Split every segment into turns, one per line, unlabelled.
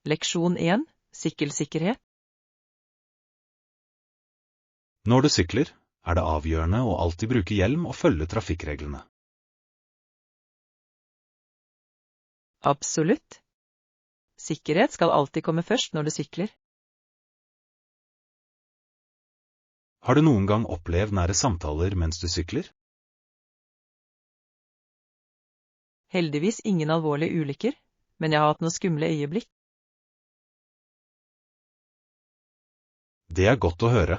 Leksjon 1. Sykkelsikkerhet.
Når du sykler, det avgjørende å alltid bruke hjelm og følge trafikkreglene.
Absolutt. Sikkerhet skal alltid komme først når du sykler.
Har du noen gang opplevd nære samtaler mens du sykler?
Heldigvis ingen alvorlige ulykker, men jeg har hatt noen skumle øyeblikk.
Det er godt å høre.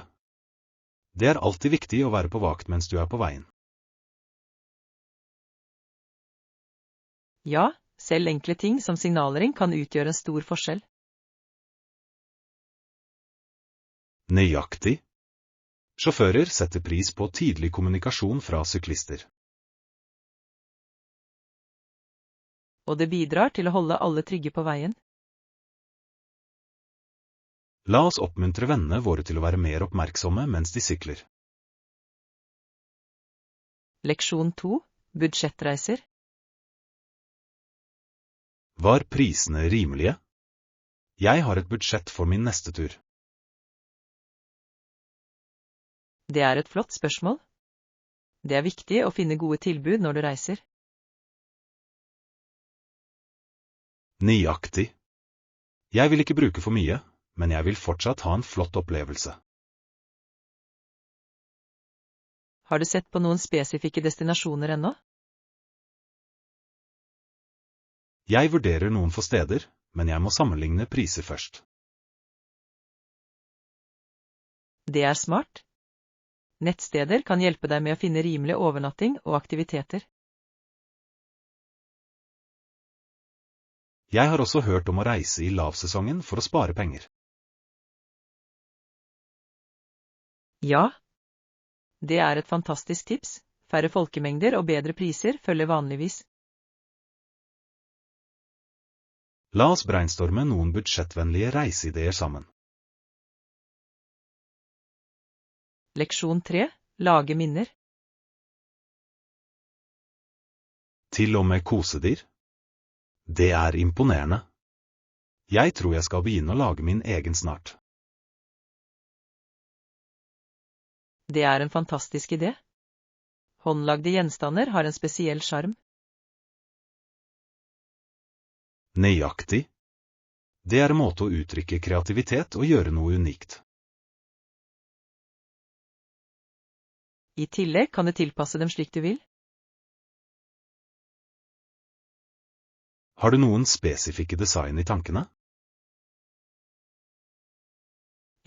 Det er alltid viktig å være på vakt mens du er på veien.
Ja, selv enkle ting som signalering kan utgjøre en stor forskjell.
Nøyaktig. Sjåfører setter pris på tydelig kommunikasjon fra syklister.
Og det bidrar til å holde alle trygge på veien.
La oss oppmuntre vennene våre til å være mer oppmerksomme mens de sykler.
Leksjon 2. Budsjettreiser.
Var prisene rimelige? Jeg har et budsjett for min neste tur.
Det er et flott spørsmål. Det er viktig å finne gode tilbud når du reiser.
Nøyaktig. Jeg vil ikke bruke for mye, men jeg vil fortsatt ha en flott opplevelse.
Har du sett på noen spesifikke destinasjoner ennå?
Jeg vurderer noen få steder, men jeg må sammenligne priser først.
Det er smart. Nettsteder kan hjelpe deg med å finne rimelig overnatting og aktiviteter.
Jeg har også hørt om å reise i lavsesongen for å spare penger.
Ja, det er et fantastisk tips. Færre folkemengder og bedre priser følger vanligvis.
La oss brainstorme noen budsjettvennlige reiseideer sammen.
Leksjon 3. Lage minner.
Til og med kosedyr? Det er imponerende. Jeg tror jeg skal begynne å lage min egen snart.
Det er en fantastisk idé. Håndlagde gjenstander har en spesiell sjarm.
Nøyaktig. Det er en måte å uttrykke kreativitet og gjøre noe unikt.
I tillegg kan du tilpasse dem slik du vil.
Har du noen spesifikke design i tankene?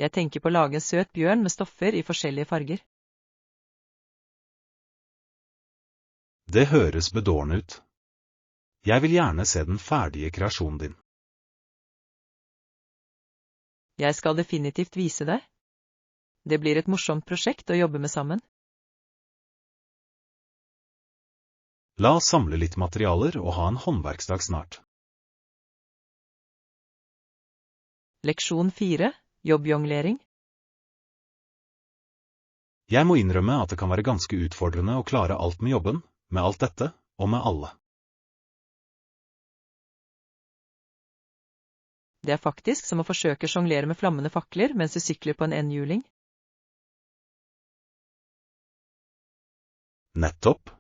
Jeg tenker på å lage en søt bjørn med stoffer i forskjellige farger.
Det høres bedårende ut. Jeg vil gjerne se den ferdige kreasjonen din.
Jeg skal definitivt vise deg. Det blir et morsomt prosjekt å jobbe med sammen.
La oss samle litt materialer og ha en håndverksdag snart.
Leksjon 4. Jobbjonglering.
Jeg må innrømme at det kan være ganske utfordrende å klare alt med jobben, med alt dette, og med alle.
Det er faktisk som å forsøke å sjonglere med flammende fakler mens du sykler på en enhjuling.
Nettopp.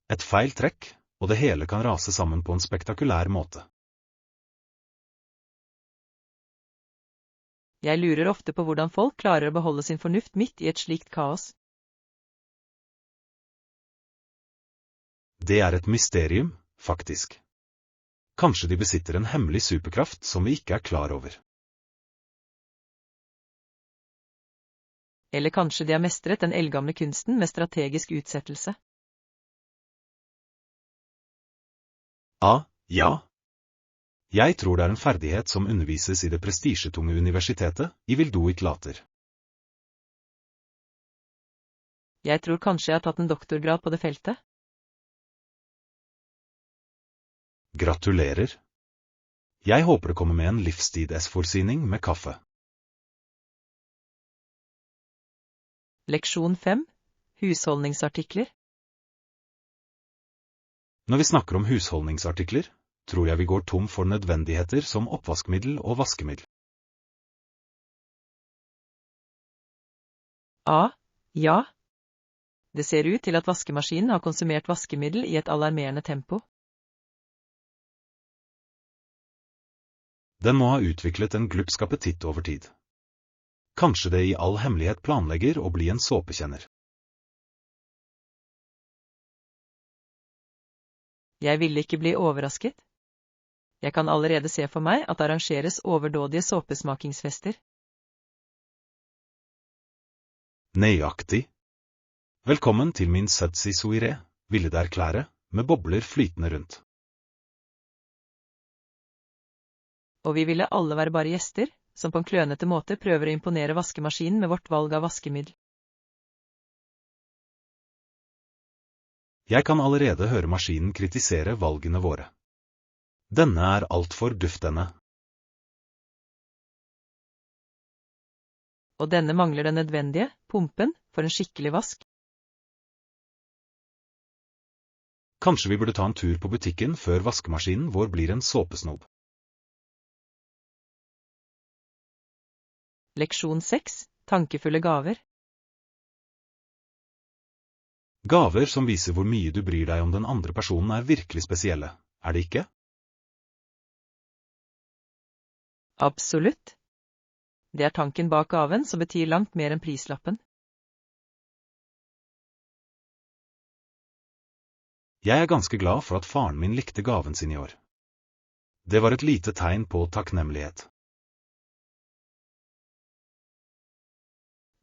Et feil trekk, og det hele kan rase sammen på en spektakulær måte.
Jeg lurer ofte på hvordan folk klarer å beholde sin fornuft midt i et slikt kaos.
Det er et mysterium, faktisk. Kanskje de besitter en hemmelig superkraft som vi ikke er klar over.
Eller kanskje de har mestret den eldgamle kunsten med strategisk utsettelse.
Ja. Jeg tror det er en ferdighet som undervises i det prestisjetunge universitetet i Vilduit-Later.
Jeg tror kanskje jeg har tatt en doktorgrad på det feltet.
Gratulerer. Jeg håper det kommer med en livstid-S-forsyning med kaffe.
Leksjon 5. Husholdningsartikler.
Når vi snakker om husholdningsartikler, tror jeg vi går tom for nødvendigheter som oppvaskmiddel og vaskemiddel.
Ja. Det ser ut til at vaskemaskinen har konsumert vaskemiddel i et alarmerende tempo.
Den må ha utviklet en glupsk appetitt over tid. Kanskje det i all hemmelighet planlegger å bli en såpekjenner.
Jeg ville ikke bli overrasket. Jeg kan allerede se for meg at det arrangeres overdådige såpesmakingsfester.
Nøyaktig. Velkommen til min søtsi soiré, ville det erklære, med bobler flytende rundt.
Og vi ville alle være bare gjester, som på en klønete måte prøver å imponere vaskemaskinen med vårt valg av vaskemiddel.
Jeg kan allerede høre maskinen kritisere valgene våre. Denne er altfor duftende.
Og denne mangler den nødvendige, pumpen, for en skikkelig vask.
Kanskje vi burde ta en tur på butikken før vaskemaskinen vår blir en såpesnob.
Leksjon 6. Tankefulle gaver.
Gaver som viser hvor mye du bryr deg om den andre personen er virkelig spesielle, er det ikke?
Absolutt. Det er tanken bak gaven som betyr langt mer enn prislappen.
Jeg er ganske glad for at faren min likte gaven sin i år. Det var et lite tegn på takknemlighet.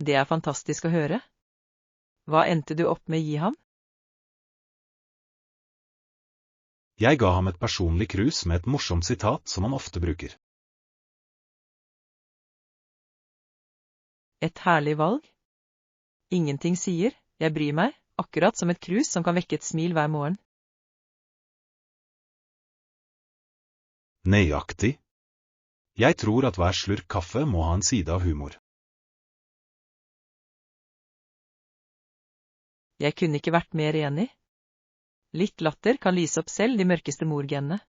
Det er fantastisk å høre. Hva endte du opp med å gi ham?
Jeg ga ham et personlig krus med et morsomt sitat som han ofte bruker.
Et herlig valg. Ingenting sier, jeg bryr meg, akkurat som et krus som kan vekke et smil hver morgen.
Nøyaktig. Jeg tror at hver slurk kaffe må ha en side av humor.
Jeg kunne ikke vært mer enig. Litt latter kan lyse opp selv de mørkeste morgenene.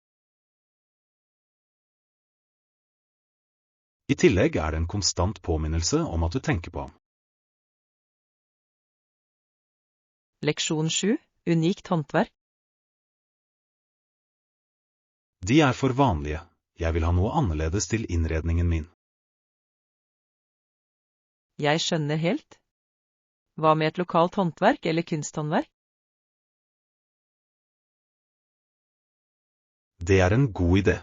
I tillegg er det en konstant påminnelse om at du tenker på ham.
Leksjon 7. Unikt håndverk.
De er for vanlige. Jeg vil ha noe annerledes til innredningen min.
Jeg skjønner helt. Hva med et lokalt håndverk eller kunsthåndverk?
Det er en god idé.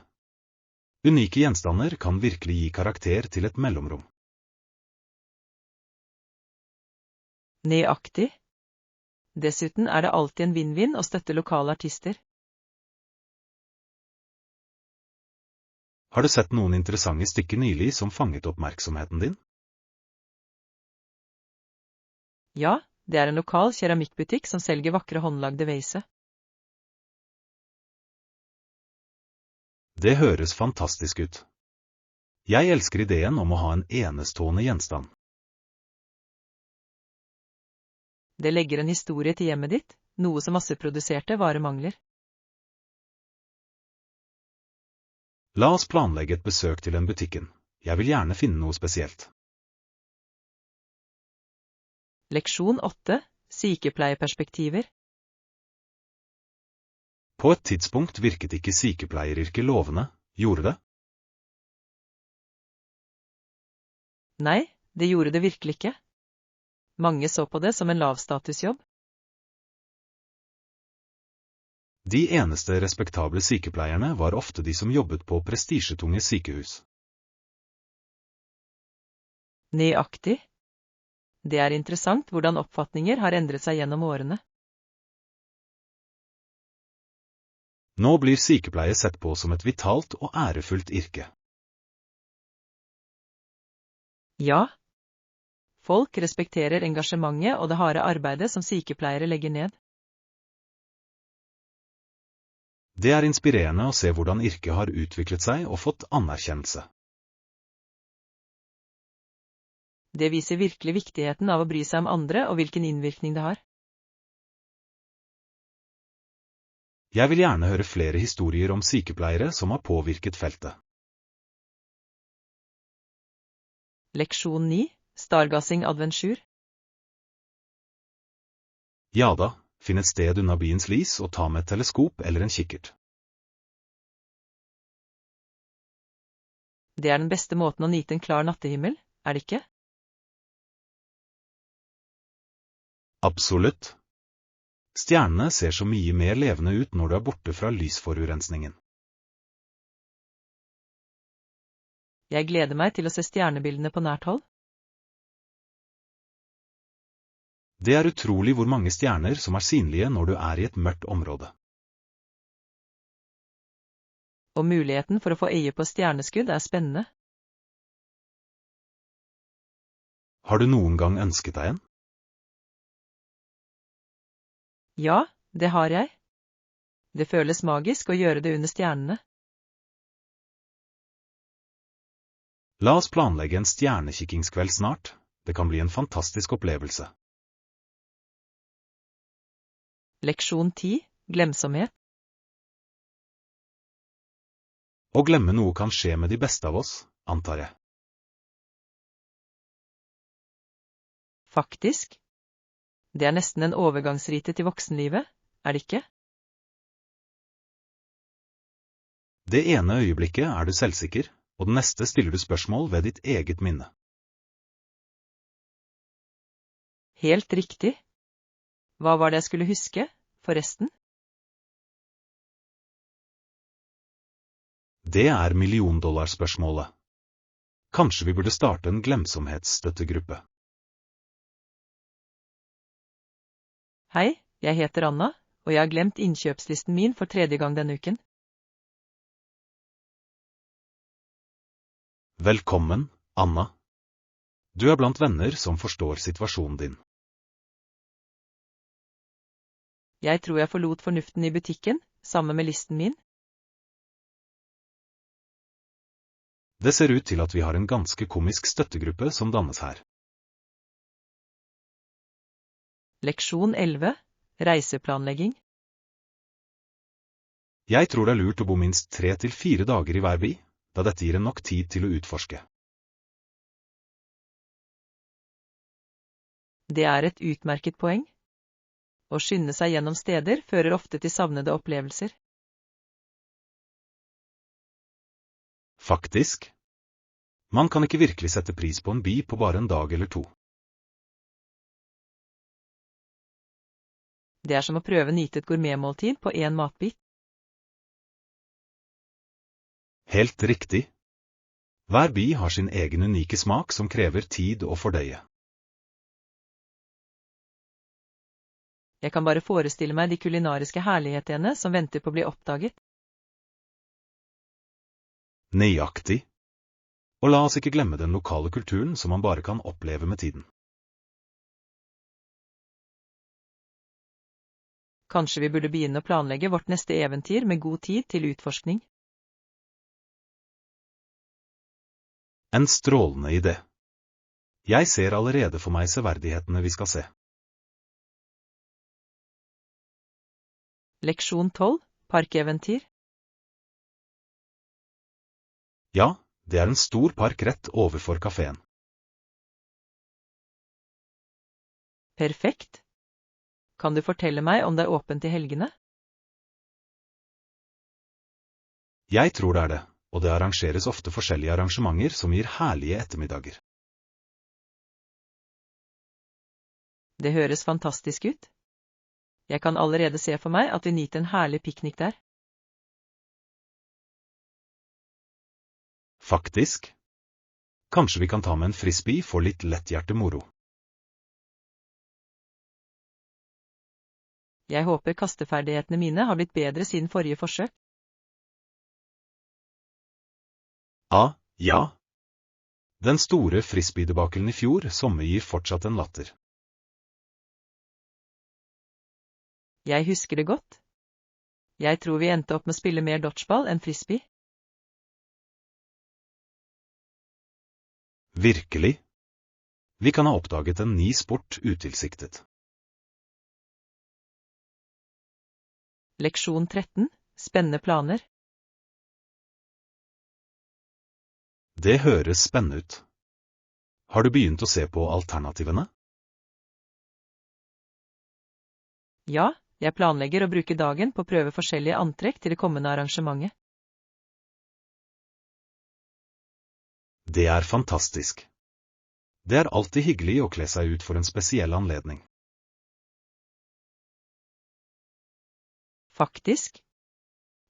Unike gjenstander kan virkelig gi karakter til et mellomrom.
Nøyaktig. Dessuten er det alltid en vinn-vinn å støtte lokale artister.
Har du sett noen interessante stykker nylig som fanget oppmerksomheten din?
Ja, det er en lokal keramikkbutikk som selger vakre håndlagde veise.
Det høres fantastisk ut. Jeg elsker ideen om å ha en enestående gjenstand.
Det legger en historie til hjemmet ditt, noe som masseproduserte varer mangler.
La oss planlegge et besøk til den butikken. Jeg vil gjerne finne noe spesielt.
Leksjon 8. Sykepleierperspektiver.
På et tidspunkt virket ikke sykepleieryrket lovende, gjorde det?
Nei, det gjorde det virkelig ikke. Mange så på det som en lavstatusjobb.
De eneste respektable sykepleierne var ofte de som jobbet på prestisjetunge sykehus.
Nøyaktig. Det er interessant hvordan oppfatninger har endret seg gjennom årene.
Nå blir sykepleie sett på som et vitalt og ærefullt yrke.
Ja. Folk respekterer engasjementet og det harde arbeidet som sykepleiere legger ned.
Det er inspirerende å se hvordan yrket har utviklet seg og fått anerkjennelse.
Det viser virkelig viktigheten av å bry seg om andre og hvilken innvirkning det har.
Jeg vil gjerne høre flere historier om sykepleiere som har påvirket feltet.
Leksjon 9. Stargazing adventure.
Ja da, finn et sted unna byens lys og ta med et teleskop eller en kikkert.
Det er den beste måten å nyte en klar nattehimmel, er det ikke?
Absolutt. Stjernene ser så mye mer levende ut når du er borte fra lysforurensningen.
Jeg gleder meg til å se stjernebildene på nært hold.
Det er utrolig hvor mange stjerner som er synlige når du er i et mørkt område.
Og muligheten for å få øye på stjerneskudd er spennende.
Har du noen gang ønsket deg en?
Ja, det har jeg. Det føles magisk å gjøre det under stjernene.
La oss planlegge en stjernekikkingskveld snart. Det kan bli en fantastisk opplevelse.
Leksjon 10. Glemsomhet.
Å glemme noe kan skje med de beste av oss, antar jeg.
Faktisk. Det er nesten en overgangsrite til voksenlivet, er det ikke?
Det ene øyeblikket er du selvsikker, og den neste stiller du spørsmål ved ditt eget minne.
Helt riktig. Hva var det jeg skulle huske, forresten?
Det er milliondollarspørsmålet. Kanskje vi burde starte en glemsomhetsstøttegruppe.
Hei, jeg heter Anna, og jeg har glemt innkjøpslisten min for 3. gang denne uken.
Velkommen, Anna. Du er blant venner som forstår situasjonen din.
Jeg tror jeg forlot fornuften i butikken, sammen med listen min.
Det ser ut til at vi har en ganske komisk støttegruppe som dannes her.
Leksjon 11. Reiseplanlegging.
Jeg tror det er lurt å bo minst 3 til 4 dager i hver by, da dette gir en nok tid til å utforske.
Det er et utmerket poeng. Å skynde seg gjennom steder fører ofte til savnede opplevelser.
Faktisk. Man kan ikke virkelig sette pris på en by på bare en dag eller 2.
Det er som å prøve nyte et gourmetmåltid på en matbit.
Helt riktig. Hver by har sin egen unike smak som krever tid å fordøye.
Jeg kan bare forestille meg de kulinariske herlighetene som venter på å bli oppdaget.
Nøyaktig. Og la oss ikke glemme den lokale kulturen som man bare kan oppleve med tiden.
Kanskje vi burde begynne å planlegge vårt neste eventyr med god tid til utforskning.
En strålende idé. Jeg ser allerede for meg severdighetene vi skal se.
Leksjon 12. Parkeventyr.
Ja, det er en stor park rett overfor kafeen.
Perfekt. Kan du fortelle meg om det er åpent i helgene?
Jeg tror det er det, og det arrangeres ofte forskjellige arrangementer som gir herlige ettermiddager.
Det høres fantastisk ut. Jeg kan allerede se for meg at vi nyter en herlig piknik der.
Faktisk. Kanskje vi kan ta med en frisbee for litt letthjerte moro.
Jeg håper kasteferdighetene mine har blitt bedre siden forrige forsøk.
Ja. Den store frisbeedebakelen i fjor sommer gir fortsatt en latter.
Jeg husker det godt. Jeg tror vi endte opp med å spille mer dodgeball enn frisbee.
Virkelig. Vi kan ha oppdaget en ny sport utilsiktet.
Leksjon 13. Spennende planer.
Det høres spennende ut. Har du begynt å se på alternativene?
Ja, jeg planlegger å bruke dagen på å prøve forskjellige antrekk til det kommende arrangementet.
Det er fantastisk. Det er alltid hyggelig å kle seg ut for en spesiell anledning.
Faktisk.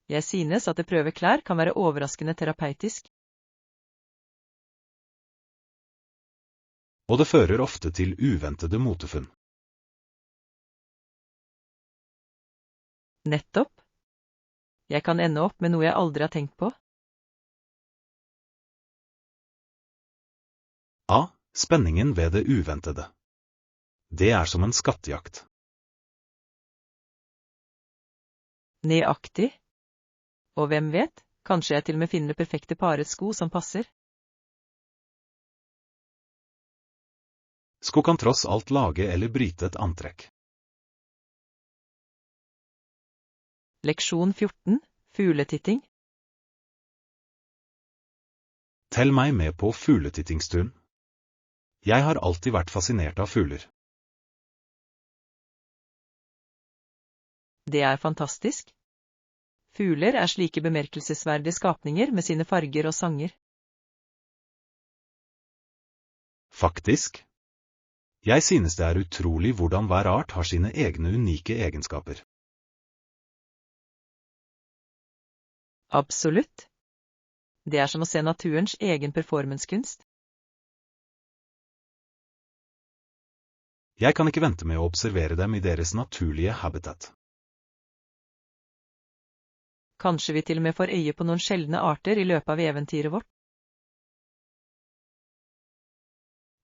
Jeg synes at det prøve klær kan være overraskende terapeutisk.
Og det fører ofte til uventede motefunn.
Nettopp. Jeg kan ende opp med noe jeg aldri har tenkt på.
Ja, spenningen ved det uventede. Det er som en skattejakt.
Nøyaktig. Og hvem vet, kanskje jeg til og med finner det perfekte parets sko som passer.
Sko kan tross alt lage eller bryte et antrekk.
Leksjon 14. Fugletitting.
Tell meg med på fugletittingsturen. Jeg har alltid vært fascinert av fugler.
Det er fantastisk. Fugler er slike bemerkelsesverdige skapninger med sine farger og sanger.
Faktisk. Jeg synes det er utrolig hvordan hver art har sine egne unike egenskaper.
Absolutt. Det er som å se naturens egen performancekunst.
Jeg kan ikke vente med å observere dem i deres naturlige habitat.
Kanskje vi til og med får øye på noen sjeldne arter i løpet av eventyret vårt.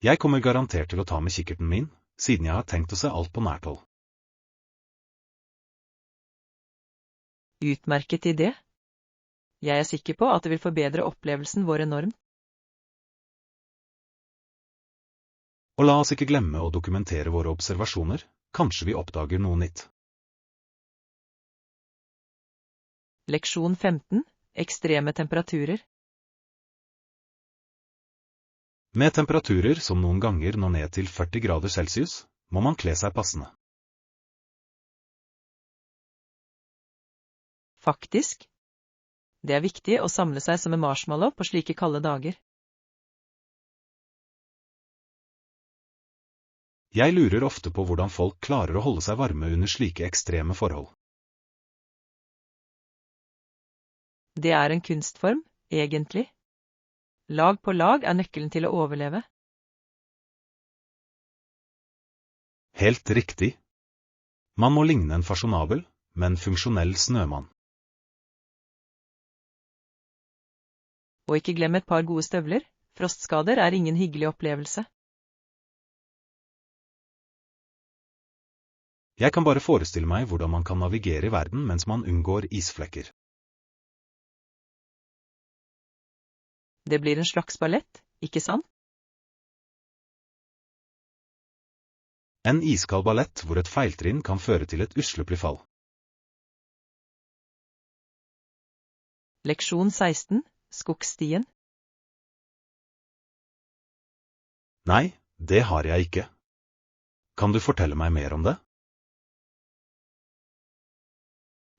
Jeg kommer garantert til å ta med kikkerten min, siden jeg har tenkt å se alt på nært hold.
Utmerket idé. Jeg er sikker på at det vil forbedre opplevelsen vår enormt.
Og la oss ikke glemme å dokumentere våre observasjoner, kanskje vi oppdager noe nytt.
Leksjon 15. Ekstreme temperaturer.
Med temperaturer som noen ganger når ned til 40 grader Celsius, må man kle seg passende.
Faktisk. Det er viktig å samle seg som en marshmallow på slike kalde dager.
Jeg lurer ofte på hvordan folk klarer å holde seg varme under slike ekstreme forhold.
Det er en kunstform, egentlig. Lag på lag er nøkkelen til å overleve.
Helt riktig. Man må ligne en fasjonabel, men funksjonell snømann.
Og ikke glem et par gode støvler. Frostskader er ingen hyggelig opplevelse.
Jeg kan bare forestille meg hvordan man kan navigere i verden mens man unngår isflekker.
Det blir en slags ballett, ikke sant?
En iskald ballett hvor et feiltrinn kan føre til et uslepelig fall.
Leksjon 16. Skogstien.
Nei, det har jeg ikke. Kan du fortelle meg mer om det?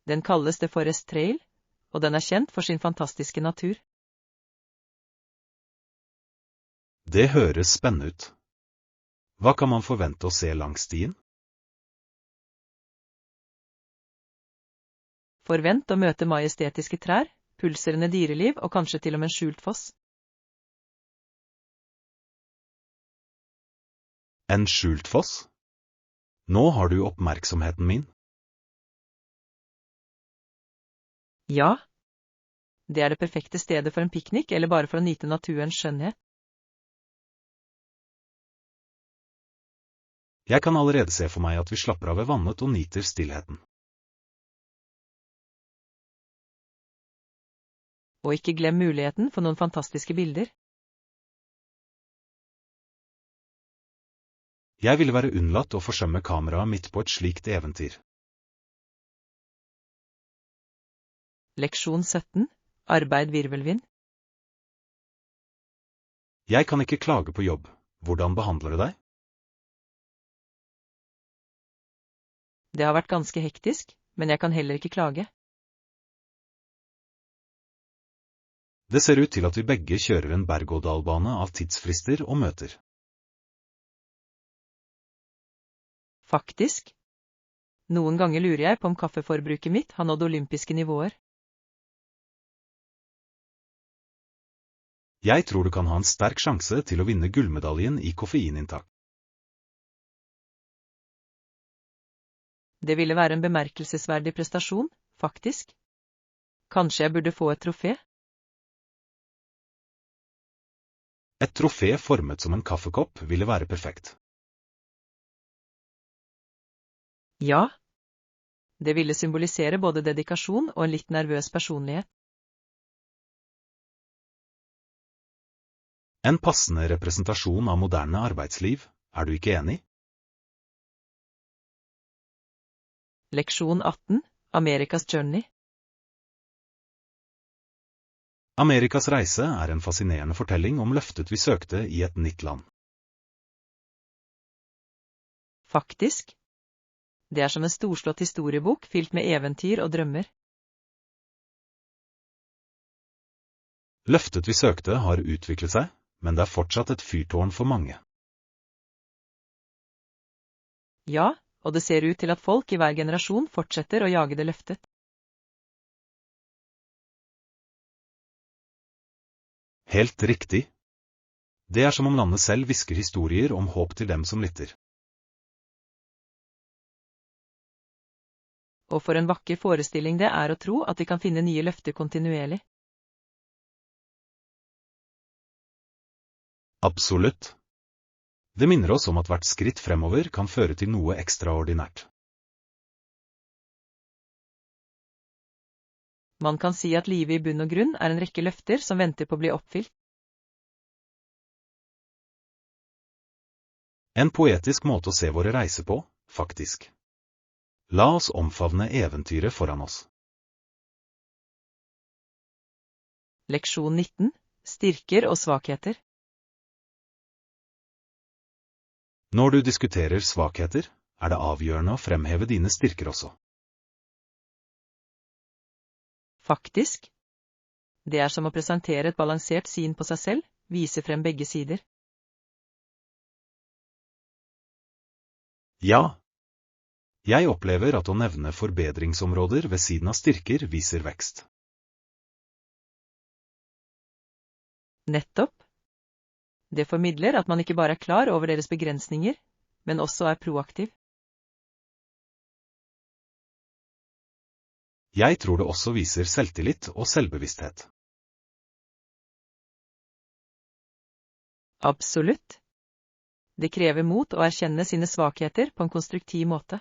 Den kalles The Forest Trail, og den er kjent for sin fantastiske natur.
Det høres spennende ut. Hva kan man forvente å se langs stien?
Forvent å møte majestetiske trær, pulserende dyreliv og kanskje til og med en skjult foss.
En skjult foss? Nå har du oppmerksomheten min.
Ja. Det er det perfekte stedet for en piknik eller bare for å nyte naturens skjønnhet.
Jeg kan allerede se for meg at vi slapper av ved vannet og nyter stillheten.
Og ikke glem muligheten for noen fantastiske bilder.
Jeg ville være unnlatt å forsømme kameraet mitt på et slikt eventyr.
Leksjon 17. Arbeid virvelvind.
Jeg kan ikke klage på jobb. Hvordan behandler du deg?
Det har vært ganske hektisk, men jeg kan heller ikke klage.
Det ser ut til at vi begge kjører en berg-og-dal-bane av tidsfrister og møter.
Faktisk. Noen ganger lurer jeg på om kaffeforbruket mitt har nådd olympiske nivåer.
Jeg tror du kan ha en sterk sjanse til å vinne gullmedaljen i koffeininntak.
Det ville være en bemerkelsesverdig prestasjon, faktisk. Kanskje jeg burde få et trofé?
Et trofé formet som en kaffekopp ville være perfekt.
Ja. Det ville symbolisere både dedikasjon og en litt nervøs personlighet.
En passende representasjon av moderne arbeidsliv, er du ikke enig?
Leksjon 18. Amerikas journey.
Amerikas reise er en fascinerende fortelling om løftet vi søkte i et nytt land.
Faktisk. Det er som en storslått historiebok fylt med eventyr og drømmer.
Løftet vi søkte har utviklet seg, men det er fortsatt et fyrtårn for mange.
Ja, og det ser ut til at folk i hver generasjon fortsetter å jage det løftet.
Helt riktig. Det er som om landet selv hvisker historier om håp til dem som lytter.
Og for en vakker forestilling det er å tro at vi kan finne nye løfter kontinuerlig.
Absolutt. Det minner oss om at hvert skritt fremover kan føre til noe ekstraordinært.
Man kan si at livet i bunn og grunn er en rekke løfter som venter på å bli oppfylt.
En poetisk måte å se våre reiser på, faktisk. La oss omfavne eventyret foran oss.
Leksjon 19. Styrker og svakheter.
Når du diskuterer svakheter, er det avgjørende å fremheve dine styrker også.
Faktisk. Det er som å presentere et balansert syn på seg selv, vise frem begge sider.
Ja. Jeg opplever at å nevne forbedringsområder ved siden av styrker viser vekst.
Nettopp. Det formidler at man ikke bare er klar over deres begrensninger, men også er proaktiv.
Jeg tror det også viser selvtillit og selvbevissthet.
Absolutt. Det krever mot å erkjenne sine svakheter på en konstruktiv måte.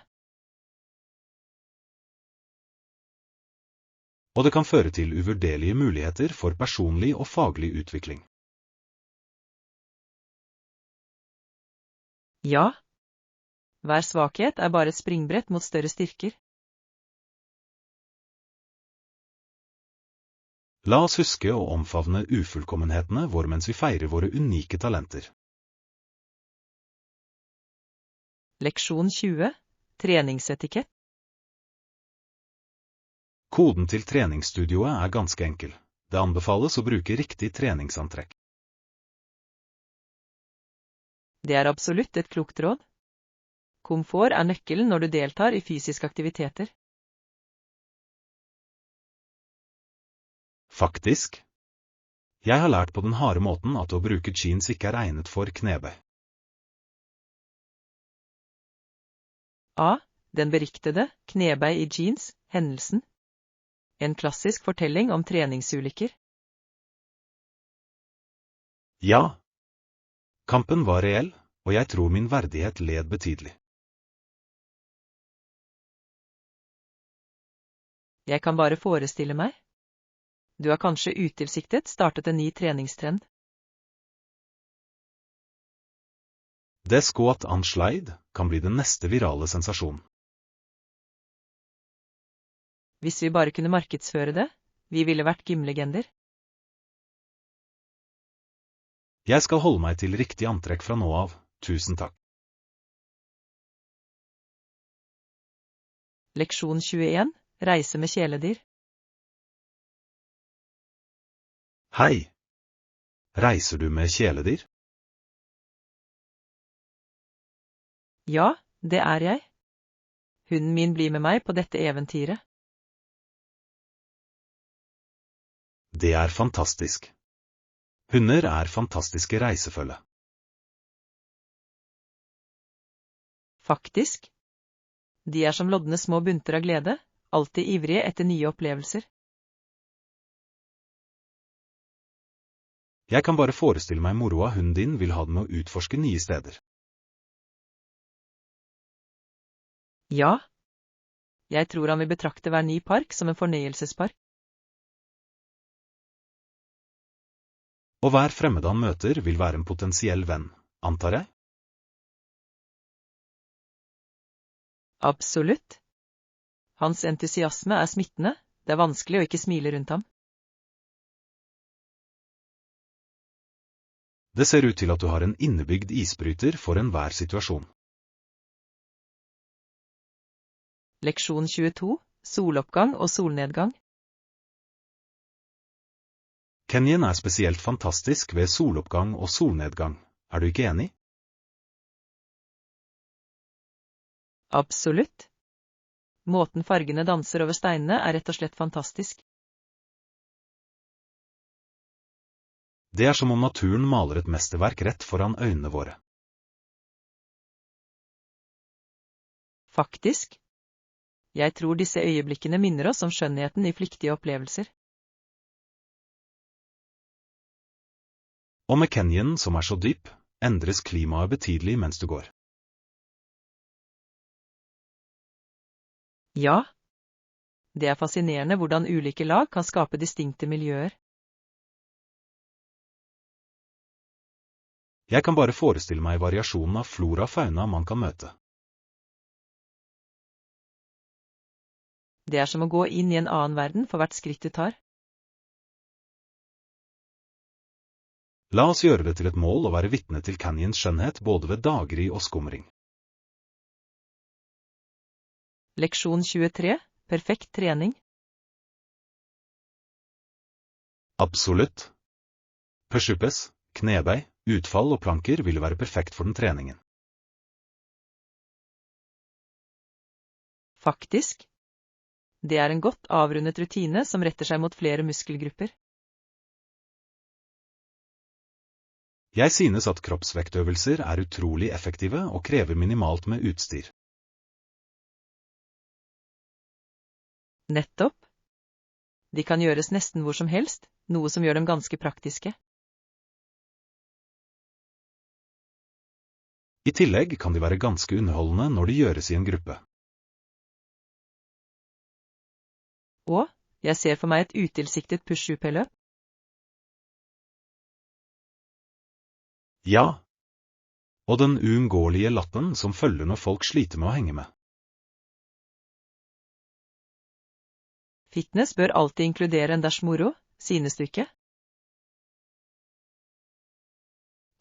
Og det kan føre til uvurderlige muligheter for personlig og faglig utvikling.
Ja. Hver svakhet er bare et springbrett mot større styrker.
La oss huske å omfavne ufullkommenhetene våre mens vi feirer våre unike talenter.
Leksjon 20. Treningsetikett.
Koden til treningsstudioet er ganske enkel. Det anbefales å bruke riktig treningsantrekk.
Det er absolutt et klokt råd. Komfort er nøkkelen når du deltar i fysiske aktiviteter.
Faktisk. Jeg har lært på den harde måten at å bruke jeans ikke er egnet for knebøy.
A. Den beryktede, knebøy i jeans, hendelsen. En klassisk fortelling om treningsulykker.
Ja. Kampen var reell, og jeg tror min verdighet led betydelig.
Jeg kan bare forestille meg. Du har kanskje utilsiktet startet en ny treningstrend.
Det squat on slide kan bli den neste virale sensasjonen.
Hvis vi bare kunne markedsføre det, Vi ville vært gymlegender.
Jeg skal holde meg til riktig antrekk fra nå av, tusen takk.
Leksjon 21. Reise med kjæledyr.
Hei! Reiser du med kjæledyr?
Ja, det er jeg. Hunden min blir med meg på dette eventyret.
Det er fantastisk. Hunder er fantastiske reisefølge.
Faktisk. De er som lodne små bunter av glede, alltid ivrige etter nye opplevelser.
Jeg kan bare forestille meg moroa hunden din vil ha den å utforske nye steder.
Ja. Jeg tror han vil betrakte hver ny park som en fornøyelsespark.
Og hver fremmed han møter vil være en potensiell venn, antar jeg?
Absolutt. Hans entusiasme er smittende, det er vanskelig å ikke smile rundt ham.
Det ser ut til at du har en innebygd isbryter for enhver situasjon.
Leksjon 22. Soloppgang og solnedgang.
Canyon er spesielt fantastisk ved soloppgang og solnedgang, er du ikke enig?
Absolutt. Måten fargene danser over steinene er rett og slett fantastisk.
Det er som om naturen maler et mesterverk rett foran øynene våre.
Faktisk. Jeg tror disse øyeblikkene minner oss om skjønnheten i flyktige opplevelser.
Og med Canyon som er så dyp, endres klimaet betydelig mens du går.
Ja. Det er fascinerende hvordan ulike lag kan skape distinkte miljøer.
Jeg kan bare forestille meg variasjonen av flora og fauna man kan møte.
Det er som å gå inn i en annen verden for hvert skritt du tar.
La oss gjøre det til et mål å være vitne til Canyons skjønnhet både ved daggry og skumring.
Leksjon 23. Perfekt trening.
Absolutt. Push-ups, knebøy, utfall og planker ville være perfekt for den treningen.
Faktisk. Det er en godt avrundet rutine som retter seg mot flere muskelgrupper.
Jeg synes at kroppsvektøvelser er utrolig effektive og krever minimalt med utstyr.
Nettopp. De kan gjøres nesten hvor som helst, noe som gjør dem ganske praktiske.
I tillegg kan de være ganske underholdende når de gjøres i en gruppe.
Og, jeg ser for meg et utilsiktet push-up-løp.
Ja. Og den uunngåelige latteren som følger når folk sliter med å henge med.
Fitness bør alltid inkludere en dash moro, synes du ikke?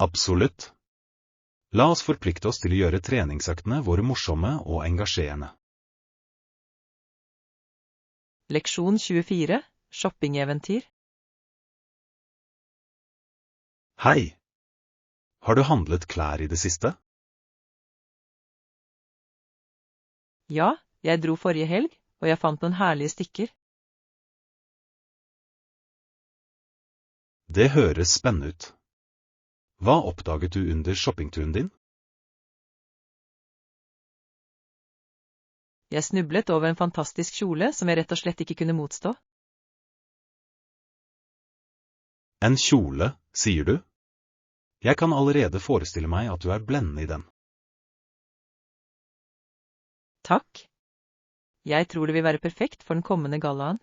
Absolutt. La oss forplikte oss til å gjøre treningsøktene våre morsomme og engasjerende.
Leksjon 24. Shoppingeventyr.
Hei! Har du handlet klær i det siste?
Ja, jeg dro forrige helg, og jeg fant noen herlige stykker.
Det høres spennende ut. Hva oppdaget du under shoppingturen din?
Jeg snublet over en fantastisk kjole som jeg rett og slett ikke kunne motstå.
En kjole, sier du? Jeg kan allerede forestille meg at du er blendende i den.
Takk. Jeg tror det vil være perfekt for den kommende gallaen.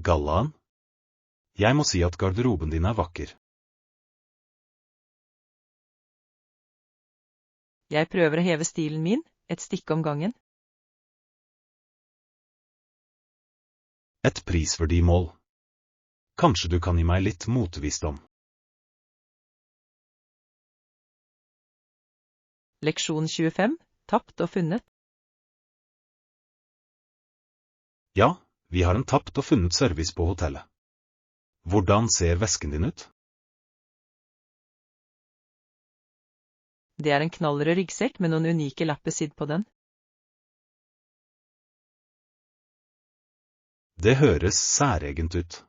Gallaen? Jeg må si at garderoben din er vakker.
Jeg prøver å heve stilen min, et stykke om gangen.
Et prisverdig mål. Kanskje du kan gi meg litt motvisdom.
Leksjon 25. Tapt og funnet.
Ja, vi har en tapt og funnet service på hotellet. Hvordan ser vesken din ut?
Det er en knallrød ryggsekk med noen unike lapper sydd på den.
Det høres særegent ut.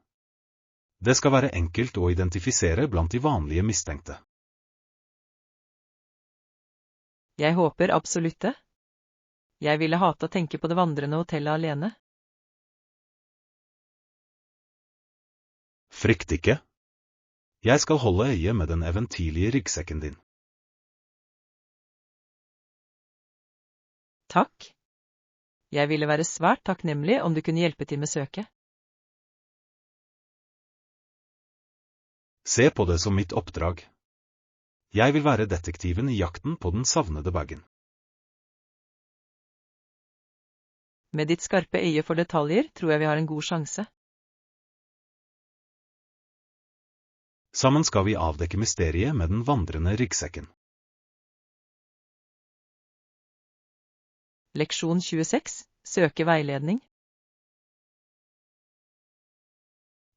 Det skal være enkelt å identifisere blant de vanlige mistenkte.
Jeg håper absolutt det. Jeg ville hate å tenke på det vandrende hotellet alene.
Frykt ikke. Jeg skal holde øye med den eventyrlige ryggsekken din.
Takk. Jeg ville være svært takknemlig om du kunne hjelpe til med søket.
Se på det som mitt oppdrag. Jeg vil være detektiven i jakten på den savnede bagen.
Med ditt skarpe øye for detaljer tror jeg vi har en god sjanse.
Sammen skal vi avdekke mysteriet med den vandrende ryggsekken.
Leksjon 26. Søke veiledning.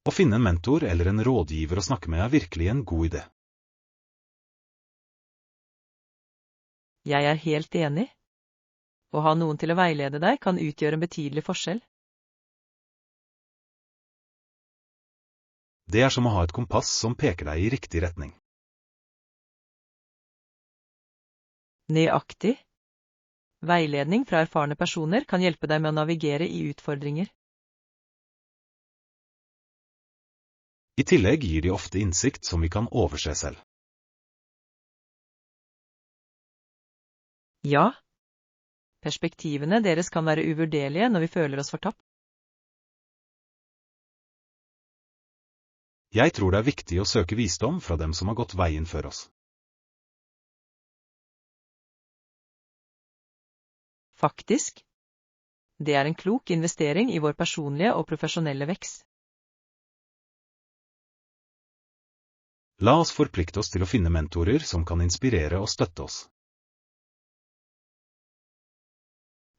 Å finne en mentor eller en rådgiver å snakke med er virkelig en god idé.
Jeg er helt enig. Å ha noen til å veilede deg kan utgjøre en betydelig forskjell.
Det er som å ha et kompass som peker deg i riktig retning.
Nøyaktig. Veiledning fra erfarne personer kan hjelpe deg med å navigere i utfordringer.
I tillegg gir de ofte innsikt som vi kan overse selv.
Ja. Perspektivene deres kan være uvurderlige når vi føler oss fortapt.
Jeg tror det er viktig å søke visdom fra dem som har gått veien før oss.
Faktisk. Det er en klok investering i vår personlige og profesjonelle vekst.
La oss forplikte oss til å finne mentorer som kan inspirere og støtte oss.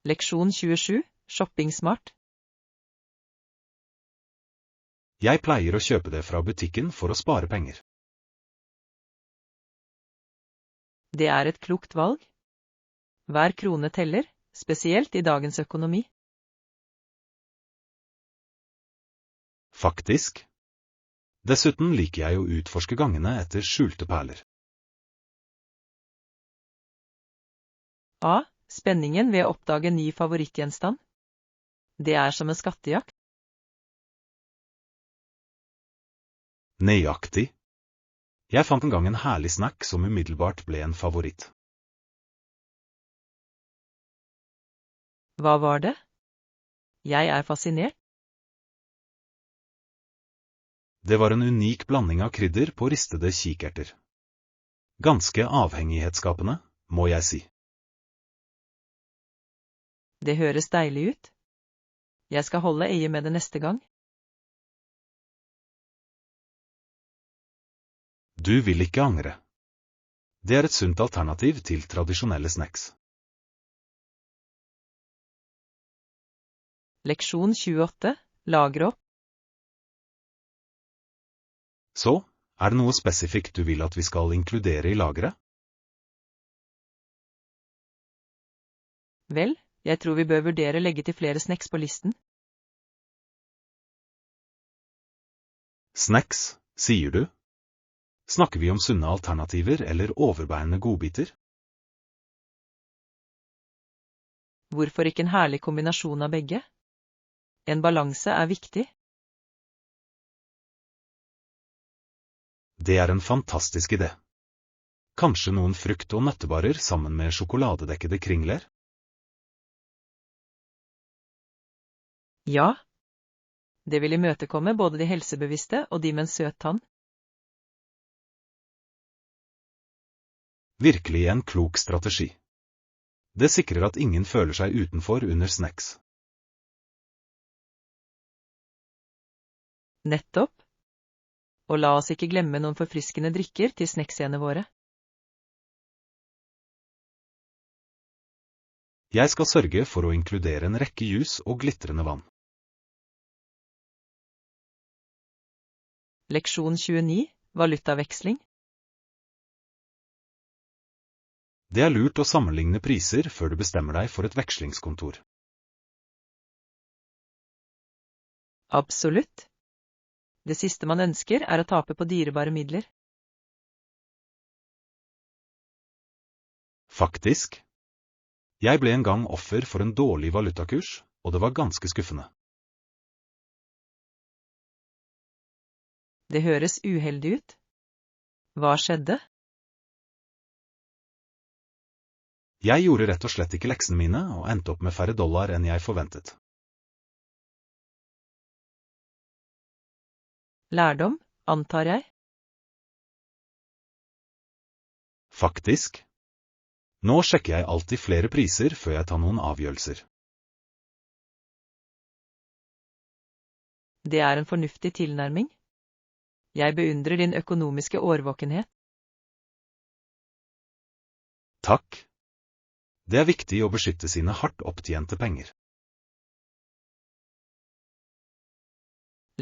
Leksjon 27. Shopping smart.
Jeg pleier å kjøpe det fra butikken for å spare penger.
Det er et klokt valg. Hver krone teller, spesielt i dagens økonomi.
Faktisk. Dessuten liker jeg å utforske gangene etter skjulte perler.
A. Spenningen ved å oppdage en ny favorittgjenstand. Det er som en skattejakt.
Nøyaktig. Jeg fant en gang en herlig snack som umiddelbart ble en favoritt.
Hva var det? Jeg er fascinert.
Det var en unik blanding av krydder på ristede kikerter. Ganske avhengighetsskapende, må jeg si.
Det høres deilig ut. Jeg skal holde øye med det neste gang.
Du vil ikke angre. Det er et sunt alternativ til tradisjonelle snacks.
Leksjon 28. Lagre opp.
Så, er det noe spesifikt du vil at vi skal inkludere i lageret?
Vel, jeg tror vi bør vurdere å legge til flere snacks på listen.
Snacks, sier du? Snakker vi om sunne alternativer eller overbærende godbiter?
Hvorfor ikke en herlig kombinasjon av begge? En balanse er viktig.
Det er en fantastisk idé. Kanskje noen frukt- og nøttebarer sammen med sjokoladedekkede kringler?
Ja. Det vil imøtekomme både de helsebevisste og de med en søt tann.
Virkelig en klok strategi. Det sikrer at ingen føler seg utenfor under snacks.
Nettopp. Og la oss ikke glemme noen forfriskende drikker til snacksene våre.
Jeg skal sørge for å inkludere en rekke juice og glitrende vann.
Leksjon 29, valutaveksling.
Det er lurt å sammenligne priser før du bestemmer deg for et vekslingskontor.
Absolutt. Det siste man ønsker er å tape på dyrebare midler.
Faktisk. Jeg ble en gang offer for en dårlig valutakurs, og det var ganske skuffende.
Det høres uheldig ut. Hva skjedde?
Jeg gjorde rett og slett ikke leksene mine og endte opp med færre dollar enn jeg forventet.
Lærdom, antar jeg?
Faktisk. Nå sjekker jeg alltid flere priser før jeg tar noen avgjørelser.
Det er en fornuftig tilnærming. Jeg beundrer din økonomiske årvåkenhet.
Takk. Det er viktig å beskytte sine hardt opptjente penger.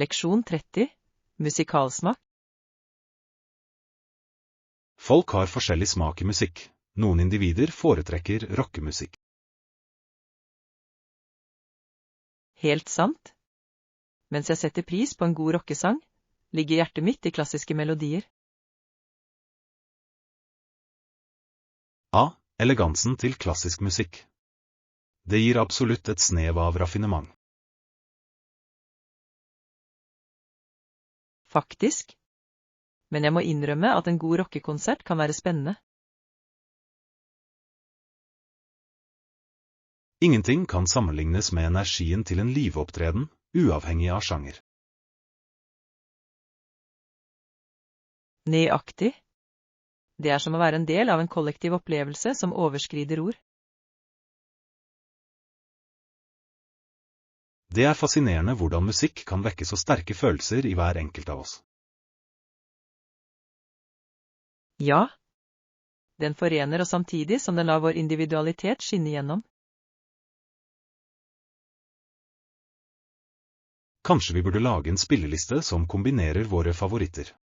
Leksjon 30, musikalsmak.
Folk har forskjellig smak i musikk. Noen individer foretrekker rockemusikk.
Helt sant. Mens jeg setter pris på en god rockesang, ligger hjertet mitt i klassiske melodier.
Elegansen til klassisk musikk. Det gir absolutt et snev av raffinement.
Faktisk. Men jeg må innrømme at en god rockekonsert kan være spennende.
Ingenting kan sammenlignes med energien til en liveopptreden, uavhengig av sjanger.
Nøyaktig. Det er som å være en del av en kollektiv opplevelse som overskrider ord.
Det er fascinerende hvordan musikk kan vekke så sterke følelser i hver enkelt av oss.
Ja. Den forener oss samtidig som den lar vår individualitet skinne gjennom.
Kanskje vi burde lage en spilleliste som kombinerer våre favoritter.